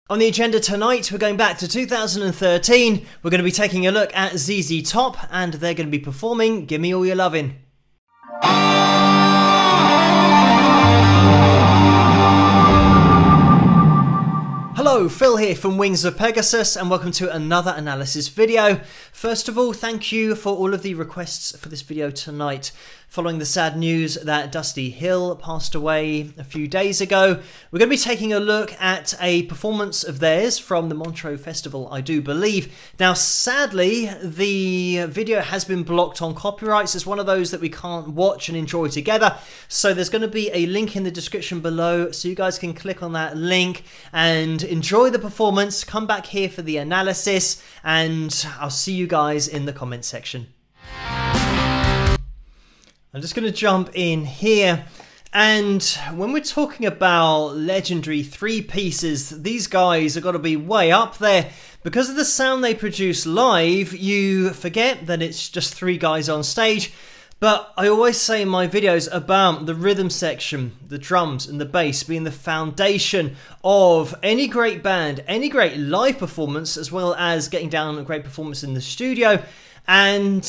On the agenda tonight, we're going back to 2013. We're going to be taking a look at ZZ Top, and they're going to be performing Gimme All Your Lovin'. Hello, Phil here from Wings of Pegasus, and welcome to another analysis video. First of all, thank you for all of the requests for this video tonight. Following the sad news that Dusty Hill passed away a few days ago, we're going to be taking a look at a performance of theirs from the Montreux Festival, I do believe. Now, sadly, the video has been blocked on copyrights. It's one of those that we can't watch and enjoy together. So there's going to be a link in the description below, so you guys can click on that link and enjoy the performance. Come back here for the analysis, and I'll see you guys in the comment section. I'm just going to jump in here, and when we're talking about legendary three pieces, these guys have got to be way up there. Because of the sound they produce live, you forget that it's just three guys on stage. But I always say in my videos about the rhythm section, the drums and the bass being the foundation of any great band, any great live performance, as well as getting down a great performance in the studio. And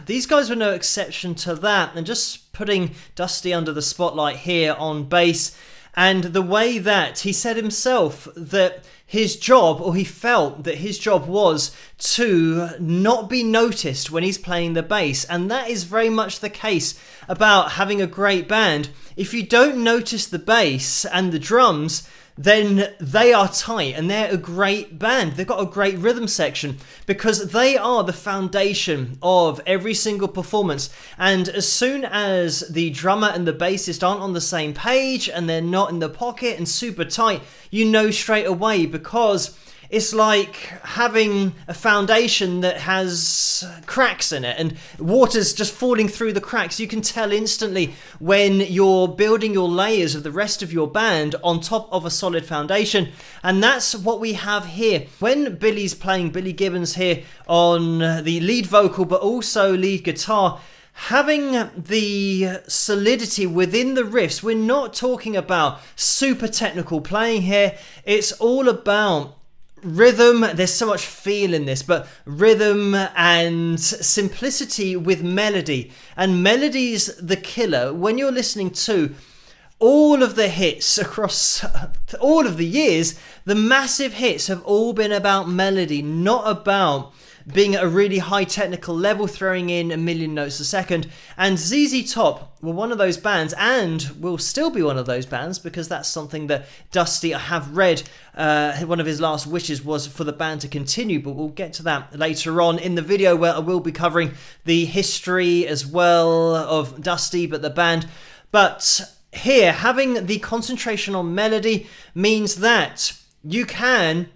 these guys were no exception to that. And just putting Dusty under the spotlight here on bass, and the way that he said himself that his job, or he felt that his job, was to not be noticed when he's playing the bass. And that is very much the case about having a great band. If you don't notice the bass and the drums, then they are tight, and they're a great band. They've got a great rhythm section because they are the foundation of every single performance. And as soon as the drummer and the bassist aren't on the same page and they're not in the pocket and super tight, you know straight away, because it's like having a foundation that has cracks in it and water's just falling through the cracks. You can tell instantly when you're building your layers of the rest of your band on top of a solid foundation. And that's what we have here. When Billy's playing, Billy Gibbons here on the lead vocal, but also lead guitar, having the solidity within the riffs. We're not talking about super technical playing here. It's all about rhythm. There's so much feel in this, but rhythm and simplicity with melody. And melody's the killer. When you're listening to all of the hits across all of the years, the massive hits have all been about melody, not about being at a really high technical level, throwing in a million notes a second. And ZZ Top were one of those bands, and will still be one of those bands, because that's something that Dusty, I have read, one of his last wishes was for the band to continue, but we'll get to that later on in the video, where I will be covering the history as well of Dusty, but the band. But here, having the concentration on melody means that you can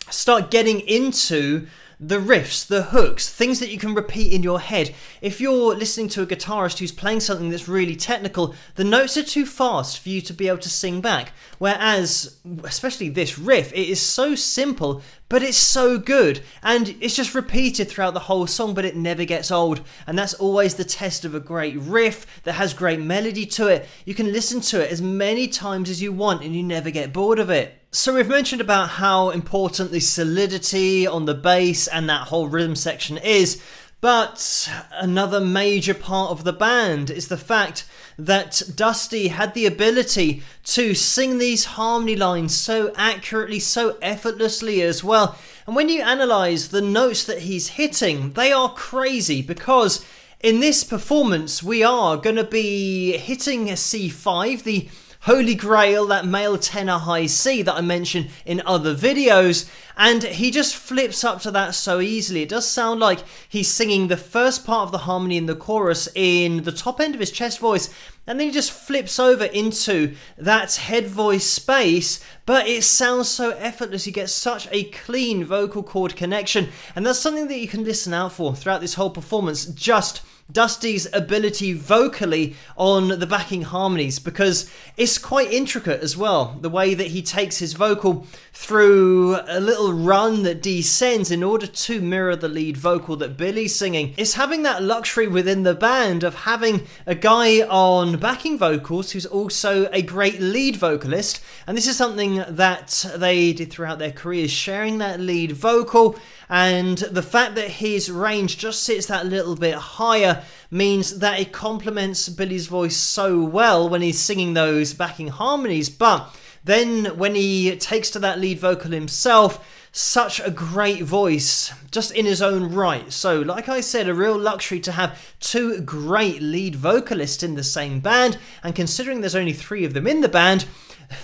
start getting into the riffs, the hooks, things that you can repeat in your head. If you're listening to a guitarist who's playing something that's really technical, the notes are too fast for you to be able to sing back. Whereas, especially this riff, it is so simple, but it's so good. And it's just repeated throughout the whole song, but it never gets old. And that's always the test of a great riff that has great melody to it. You can listen to it as many times as you want, and you never get bored of it. So we've mentioned about how important the solidity on the bass and that whole rhythm section is, but another major part of the band is the fact that Dusty had the ability to sing these harmony lines so accurately, so effortlessly as well. And when you analyse the notes that he's hitting, they are crazy, because in this performance we are going to be hitting a C5, the Holy Grail, that male tenor high C that I mentioned in other videos, and he just flips up to that so easily. It does sound like he's singing the first part of the harmony in the chorus in the top end of his chest voice, and then he just flips over into that head voice space, but it sounds so effortless. You get such a clean vocal cord connection, and that's something that you can listen out for throughout this whole performance. Just Dusty's ability vocally on the backing harmonies, because it's quite intricate as well, the way that he takes his vocal through a little run that descends in order to mirror the lead vocal that Billy's singing. It's having that luxury within the band of having a guy on backing vocals who's also a great lead vocalist, and this is something that they did throughout their careers, sharing that lead vocal. And the fact that his range just sits that little bit higher means that it complements Billy's voice so well when he's singing those backing harmonies. But then when he takes to that lead vocal himself, such a great voice just in his own right. So like I said, a real luxury to have two great lead vocalists in the same band, and considering there's only 3 of them in the band,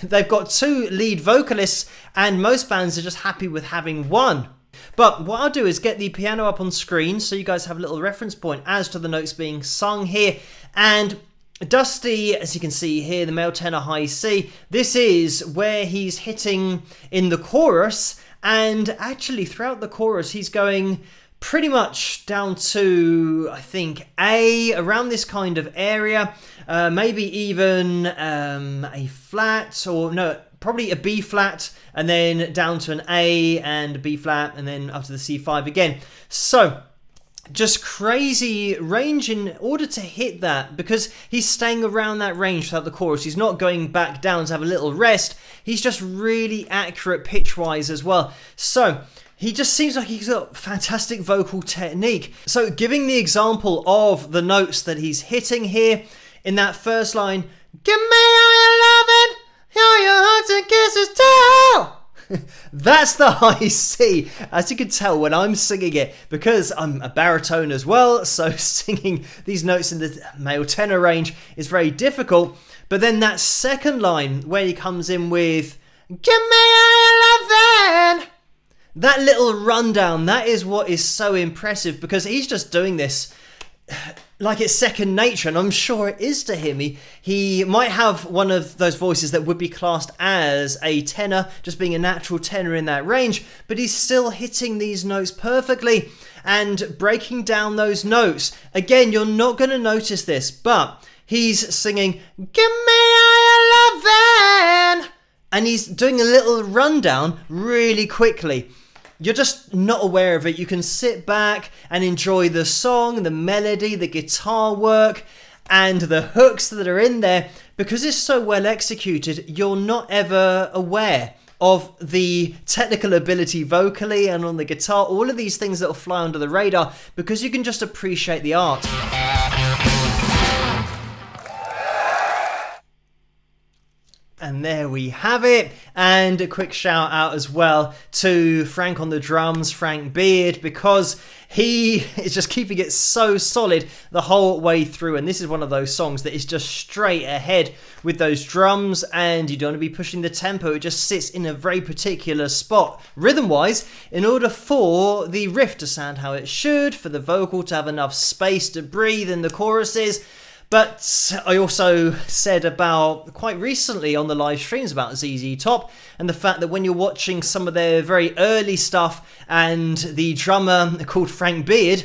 they've got 2 lead vocalists, and most bands are just happy with having 1. But what I'll do is get the piano up on screen so you guys have a little reference point as to the notes being sung here. And Dusty, as you can see here, the male tenor high C, this is where he's hitting in the chorus, and actually throughout the chorus he's going pretty much down to, I think, A, around this kind of area, maybe even a flat, or no, probably a B flat, and then down to an A and a B flat, and then up to the C5 again. So just crazy range in order to hit that, because he's staying around that range throughout the chorus. He's not going back down to have a little rest. He's just really accurate pitch-wise as well. So he just seems like he's got fantastic vocal technique. So giving the example of the notes that he's hitting here in that first line, "Give me all your lovin', all your hugs and kisses too." That's the high C, as you can tell when I'm singing it, because I'm a baritone as well, so singing these notes in the male tenor range is very difficult. But then that second line where he comes in with "Give me all your lovin'," that little rundown, that is what is so impressive, because he's just doing this like it's second nature, and I'm sure it is to him. He might have one of those voices that would be classed as a tenor, just being a natural tenor in that range, but he's still hitting these notes perfectly and breaking down those notes. Again, you're not going to notice this, but he's singing "Give me all your lovin'," and he's doing a little rundown really quickly. You're just not aware of it. You can sit back and enjoy the song, the melody, the guitar work, and the hooks that are in there. Because it's so well executed, you're not ever aware of the technical ability vocally and on the guitar, all of these things that will fly under the radar, because you can just appreciate the art. And there we have it. And a quick shout out as well to Frank on the drums, Frank Beard, because he is just keeping it so solid the whole way through. And this is one of those songs that is just straight ahead with those drums, and you don't want to be pushing the tempo. It just sits in a very particular spot, rhythm-wise, in order for the riff to sound how it should, for the vocal to have enough space to breathe in the choruses. But I also said about quite recently on the live streams about ZZ Top, and the fact that when you're watching some of their very early stuff, and the drummer called Frank Beard,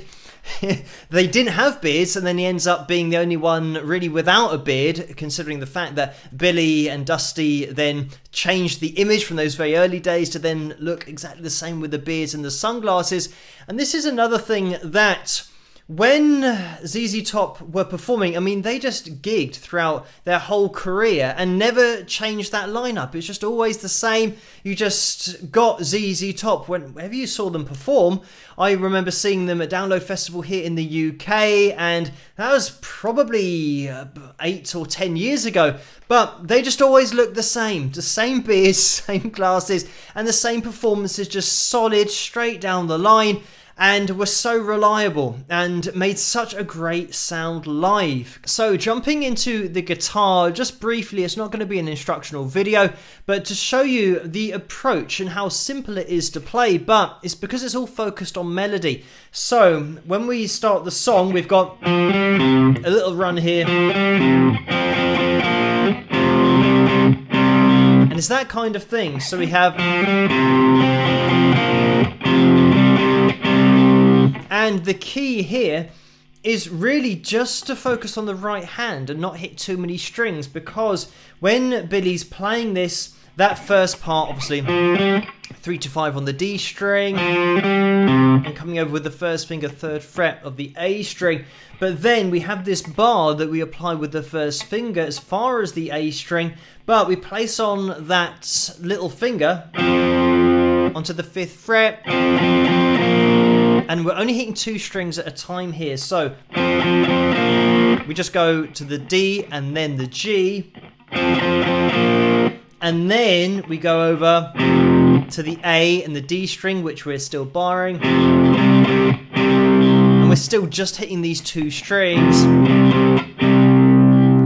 they didn't have beards, and then he ends up being the only one really without a beard, considering the fact that Billy and Dusty then changed the image from those very early days to then look exactly the same with the beards and the sunglasses. And this is another thing that, when ZZ Top were performing, I mean, they just gigged throughout their whole career and never changed that lineup. It's just always the same. You just got ZZ Top whenever you saw them perform. I remember seeing them at Download Festival here in the UK, and that was probably 8 or 10 years ago. But they just always looked the same beards, same glasses, and the same performances, just solid, straight down the line, and were so reliable and made such a great sound live. So jumping into the guitar just briefly, it's not going to be an instructional video, but to show you the approach and how simple it is to play, but it's because it's all focused on melody. So when we start the song, we've got a little run here, and it's that kind of thing. So we have, and the key here is really just to focus on the right hand and not hit too many strings, because when Billy's playing this, that first part, obviously 3 to 5 on the D string, and coming over with the first finger 3rd fret of the A string. But then we have this bar that we apply with the first finger as far as the A string, but we place on that little finger onto the 5th fret, and we're only hitting 2 strings at a time here. So we just go to the D and then the G, and then we go over to the A and the D string, which we're still barring, and we're still just hitting these 2 strings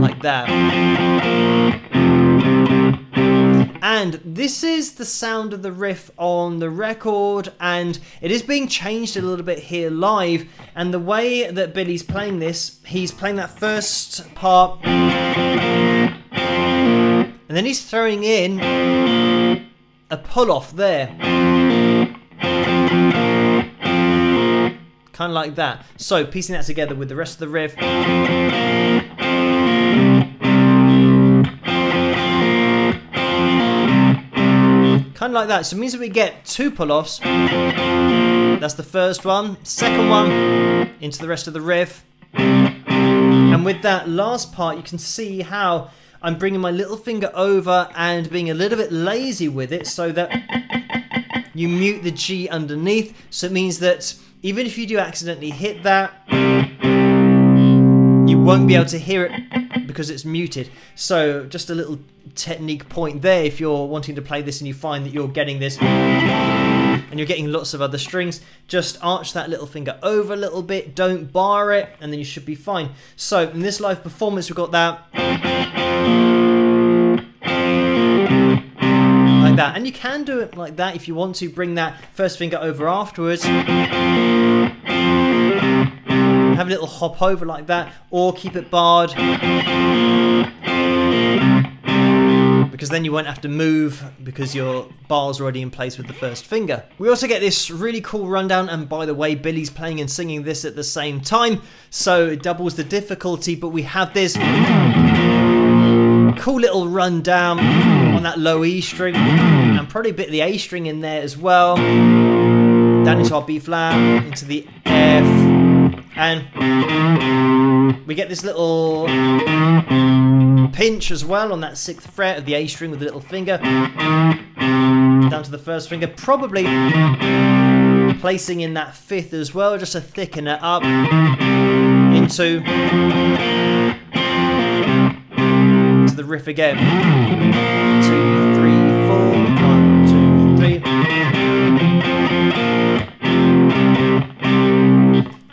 like that. And this is the sound of the riff on the record, and it is being changed a little bit here live. And the way that Billy's playing this, he's playing that first part, and then he's throwing in a pull-off there. Kind of like that. So, piecing that together with the rest of the riff. Kind of like that. So it means that we get 2 pull-offs. That's the first one. Second one, into the rest of the riff. And with that last part, you can see how I'm bringing my little finger over and being a little bit lazy with it, so that you mute the G underneath. So it means that even if you do accidentally hit that, you won't be able to hear it because it's muted. So just a little technique point there if you're wanting to play this and you find that you're getting this and you're getting lots of other strings. Just arch that little finger over a little bit, don't bar it, and then you should be fine. So in this live performance, we've got that like that, and you can do it like that if you want to. Bring that first finger over afterwards, have a little hop over like that, or keep it barred, because then you won't have to move because your bar's already in place with the first finger. We also get this really cool rundown, and by the way, Billy's playing and singing this at the same time, so it doubles the difficulty, but we have this cool little rundown on that low E string, and probably a bit of the A string in there as well, down into our B flat, into the F, and we get this little pinch as well on that 6th fret of the A string with the little finger down to the first finger, probably placing in that 5th as well, just to thicken it up into the riff again. 2, 3, 4, 1, 2, 3.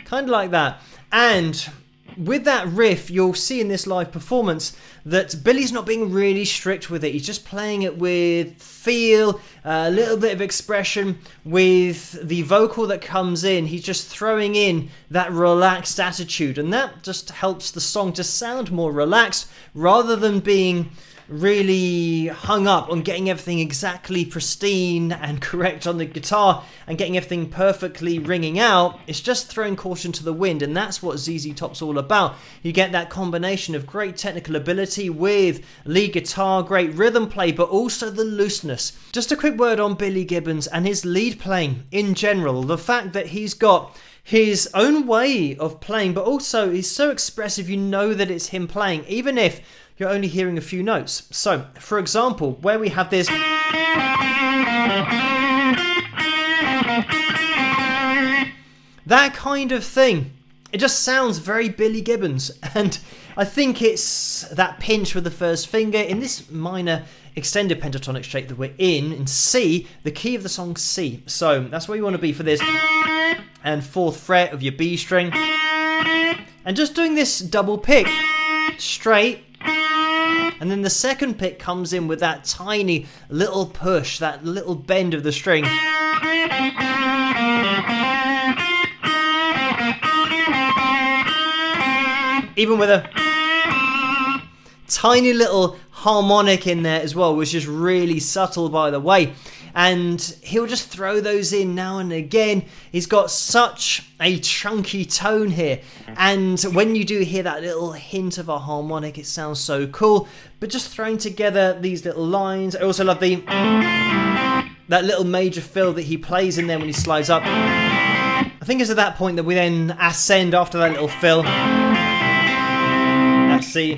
Kind of like that. And with that riff, you'll see in this live performance that Billy's not being really strict with it. He's just playing it with feel, a little bit of expression. With the vocal that comes in, he's just throwing in that relaxed attitude, and that just helps the song to sound more relaxed rather than being really hung up on getting everything exactly pristine and correct on the guitar and getting everything perfectly ringing out. It's just throwing caution to the wind, and that's what ZZ Top's all about. You get that combination of great technical ability with lead guitar, great rhythm play, but also the looseness. Just a quick word on Billy Gibbons and his lead playing in general. The fact that he's got his own way of playing, but also he's so expressive, you know that it's him playing, even if you're only hearing a few notes. So, for example, where we have this, that kind of thing, it just sounds very Billy Gibbons, and I think it's that pinch with the first finger in this minor extended pentatonic shape that we're in C, the key of the song C. So that's where you want to be for this, and 4th fret of your B string, and just doing this double pick straight. And then the second pick comes in with that tiny little push, that little bend of the string. Even with a tiny little harmonic in there as well, which is really subtle, by the way. and he'll just throw those in now and again. He's got such a chunky tone here, and when you do hear that little hint of a harmonic, it sounds so cool. But just throwing together these little lines. I also love that little major fill that he plays in there when he slides up. I think it's at that point that we then ascend after that little fill. Let's see.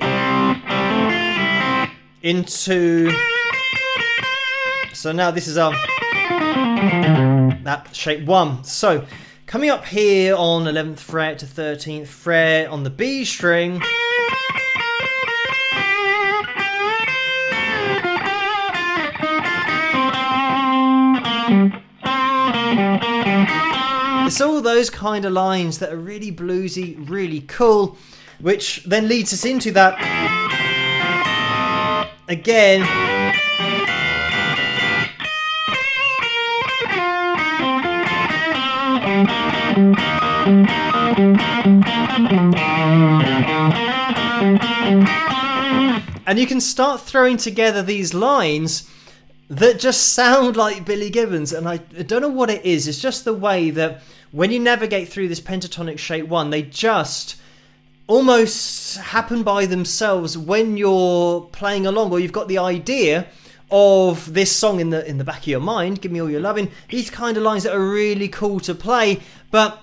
Into... So now this is our... that shape 1. So, coming up here on 11th fret to 13th fret on the B string... It's all those kind of lines that are really bluesy, really cool, which then leads us into that again. And you can start throwing together these lines that just sound like Billy Gibbons, and I don't know what it is. It's just the way that when you navigate through this pentatonic shape 1, they just almost happen by themselves when you're playing along, or you've got the idea of this song in the back of your mind. Give me all your loving. These kind of lines that are really cool to play, but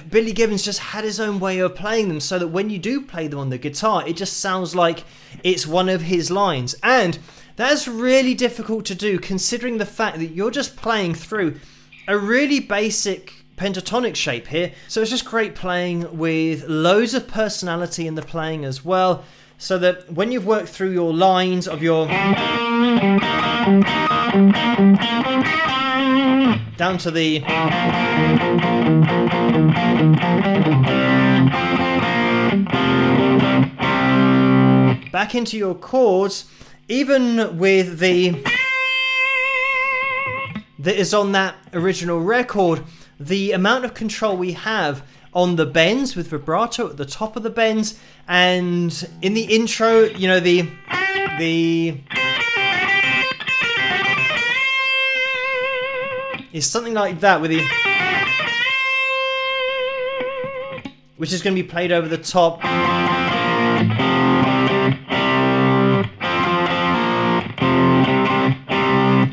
Billy Gibbons just had his own way of playing them, so that when you do play them on the guitar, it just sounds like it's one of his lines. And that's really difficult to do, considering the fact that you're just playing through a really basic pentatonic shape here. So it's just great playing with loads of personality in the playing as well, so that when you've worked through your lines of your... down to the... back into your chords, even with the... that is on that original record, the amount of control we have on the bends with vibrato at the top of the bends, and in the intro, you know, the is something like that with the, which is going to be played over the top.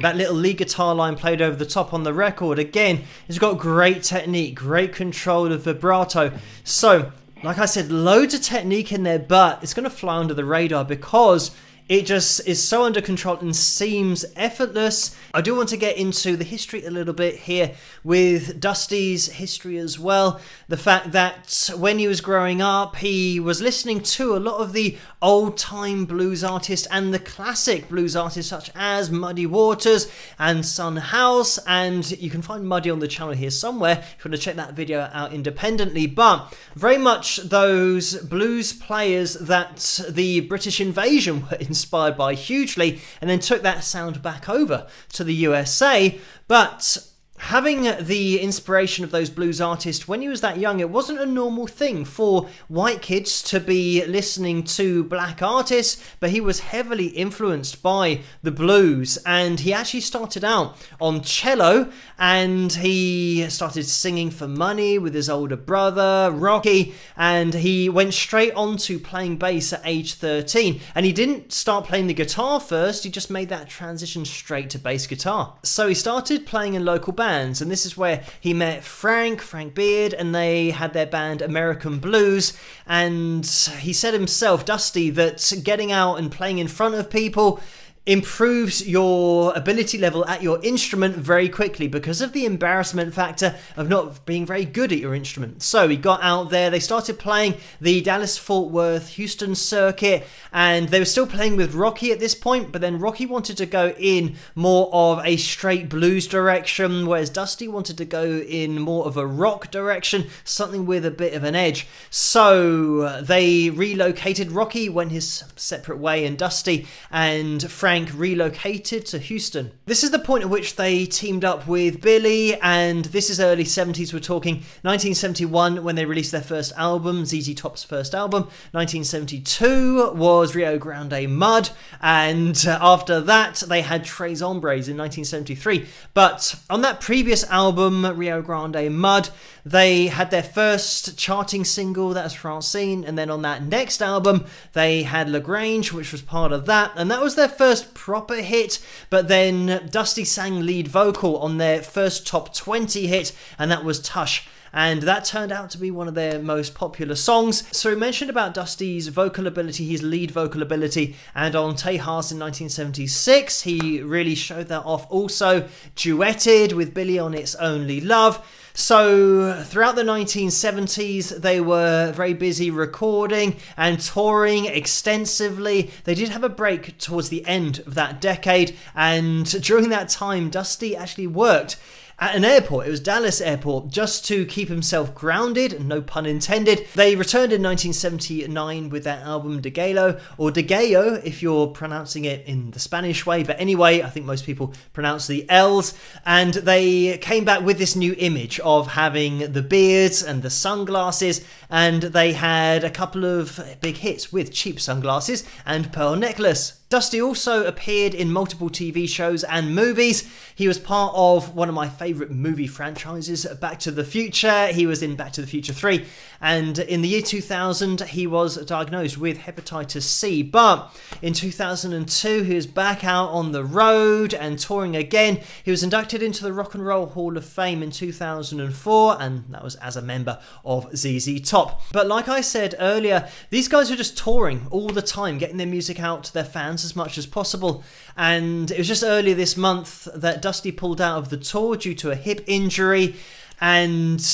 That little lead guitar line played over the top on the record, again, it's got great technique, great control of vibrato. So, like I said, loads of technique in there, but it's going to fly under the radar because it just is so under control and seems effortless. I do want to get into the history a little bit here with Dusty's history as well. The fact that when he was growing up, he was listening to a lot of the old-time blues artists and the classic blues artists such as Muddy Waters and Son House, and you can find Muddy on the channel here somewhere if you want to check that video out independently. But very much those blues players that the British invasion were inspired by hugely, and then took that sound back over to the USA. But having the inspiration of those blues artists when he was that young, it wasn't a normal thing for white kids to be listening to black artists, but he was heavily influenced by the blues, and he actually started out on cello, and he started singing for money with his older brother Rocky, and he went straight on to playing bass at age 13, and he didn't start playing the guitar first, he just made that transition straight to bass guitar. So he started playing in local bands, and this is where he met Frank Beard, and they had their band American Blues. And he said himself, Dusty, that getting out and playing in front of people improves your ability level at your instrument very quickly because of the embarrassment factor of not being very good at your instrument. So he got out there, they started playing the Dallas-Fort Worth Houston circuit, and they were still playing with Rocky at this point, but then Rocky wanted to go in more of a straight blues direction, whereas Dusty wanted to go in more of a rock direction, something with a bit of an edge. So they relocated. Rocky went his separate way, and Dusty and Frank Frank relocated to Houston. This is the point at which they teamed up with Billy, and this is early 70s. We're talking 1971 when they released their first album, ZZ Top's first album. 1972 was Rio Grande Mud, and after that they had Tres Hombres in 1973. But on that previous album, Rio Grande Mud, they had their first charting single, that was Francine, and then on that next album they had Lagrange, which was part of that, and that was their first proper hit. But then Dusty sang lead vocal on their first top 20 hit, and that was Tush. And that turned out to be one of their most popular songs. So we mentioned about Dusty's vocal ability, his lead vocal ability, and on Tejas in 1976, he really showed that off. Also duetted with Billy on It's Only Love. So throughout the 1970s, they were very busy recording and touring extensively. They did have a break towards the end of that decade, and during that time, Dusty actually worked at an airport. It was Dallas Airport, just to keep himself grounded, no pun intended. They returned in 1979 with their album De Gallo, or De Gallo if you're pronouncing it in the Spanish way, but anyway, I think most people pronounce the L's, and they came back with this new image of having the beards and the sunglasses, and they had a couple of big hits with Cheap Sunglasses and Pearl Necklace. Dusty also appeared in multiple TV shows and movies. He was part of one of my favourite movie franchises, Back to the Future. He was in Back to the Future 3. And in the year 2000, he was diagnosed with hepatitis C. But in 2002, he was back out on the road and touring again. He was inducted into the Rock and Roll Hall of Fame in 2004, and that was as a member of ZZ Top. But like I said earlier, these guys were just touring all the time, getting their music out to their fans as much as possible. And it was just earlier this month that Dusty pulled out of the tour due to a hip injury, and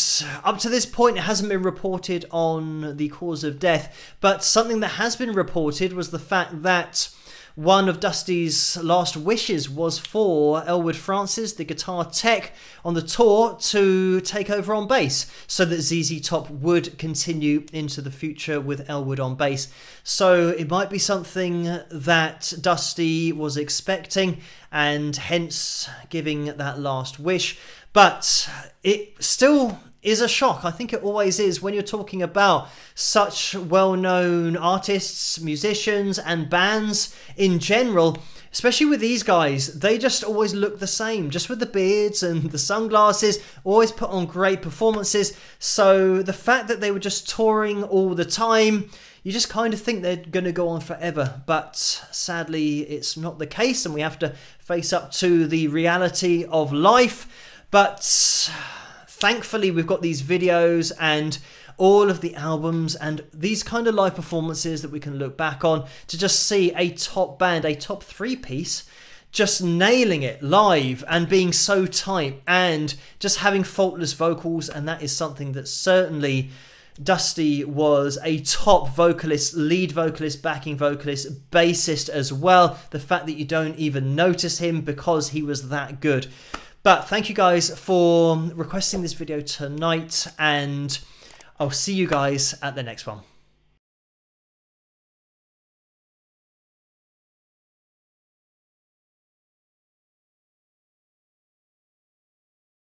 up to this point it hasn't been reported on the cause of death. But something that has been reported was the fact that one of Dusty's last wishes was for Elwood Francis, the guitar tech on the tour, to take over on bass, so that ZZ Top would continue into the future with Elwood on bass. So it might be something that Dusty was expecting, and hence giving that last wish. But it still is a shock. I think it always is when you're talking about such well-known artists, musicians, and bands in general. Especially with these guys, they just always look the same, just with the beards and the sunglasses, always put on great performances. So the fact that they were just touring all the time, you just kind of think they're going to go on forever. But sadly, it's not the case, and we have to face up to the reality of life. But thankfully, we've got these videos and all of the albums and these kind of live performances that we can look back on to just see a top band, a top three-piece, just nailing it live and being so tight and just having faultless vocals. And that is something that certainly Dusty was a top vocalist, lead vocalist, backing vocalist, bassist as well. The fact that you don't even notice him because he was that good. But thank you guys for requesting this video tonight, and I'll see you guys at the next one.